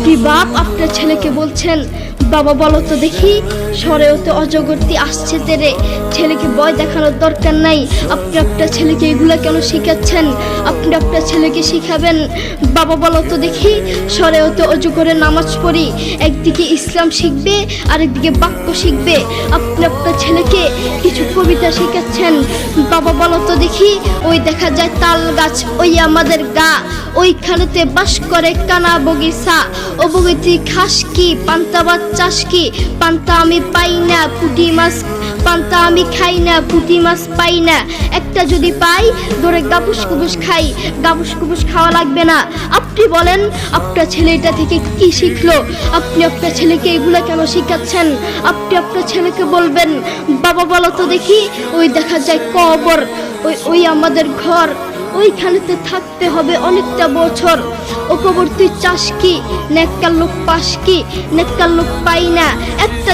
আপনি বাপ আপনার ছেলেকে বলছেন, বাবা বলো তো দেখি সরেওতে অজগরটি আসছে তেরে, ছেলেকে ভয় দেখানোর দরকার নাই। আপনি আপনার ছেলেকে এগুলা কেন শিখাচ্ছেন? আপনি আপনার ছেলেকে শিখাবেন, বাবা বলো তো দেখি সরেওতে অজগরের নামাজ পড়ি। একদিকে ইসলাম শিখবে, আরেকদিকে বাক্য শিখবে। আপনি আপনার ছেলেকে কিছু কবিতা শিখাচ্ছেন, বাবা বলো তো দেখি ওই দেখা যায় তাল গাছ, ওই আমাদের গা, ওইখানেতে বাস করে কানা বগিচা। ও বগিতি খাস কি, পান্তা ভাত চাষ কি, পান্তা আমি পাই না, পুঁটি মাছ পান্তা আমি খাই না, পুঁটি মাছ পাই না। একটা যদি পাই ধরে গাবুস কুবুস খাই, গাবুস কুবুস খাওয়া লাগবে না। আপনি বলেন আপনার ছেলে এটা থেকে কি শিখলো? আপনি আপনার ছেলেকে এগুলা কেন শিখাচ্ছেন? আপনি আপনার ছেলেকে বলবেন, বাবা বলো তো দেখি ওই দেখা যায় কবর, ওই আমাদের ঘর, ওইখানেতে থাকতে হবে অনেকটা বছর। ও কবর তুই চাস কি, নেককার লোক পাস কি, নেককার লোক পাই না। একটা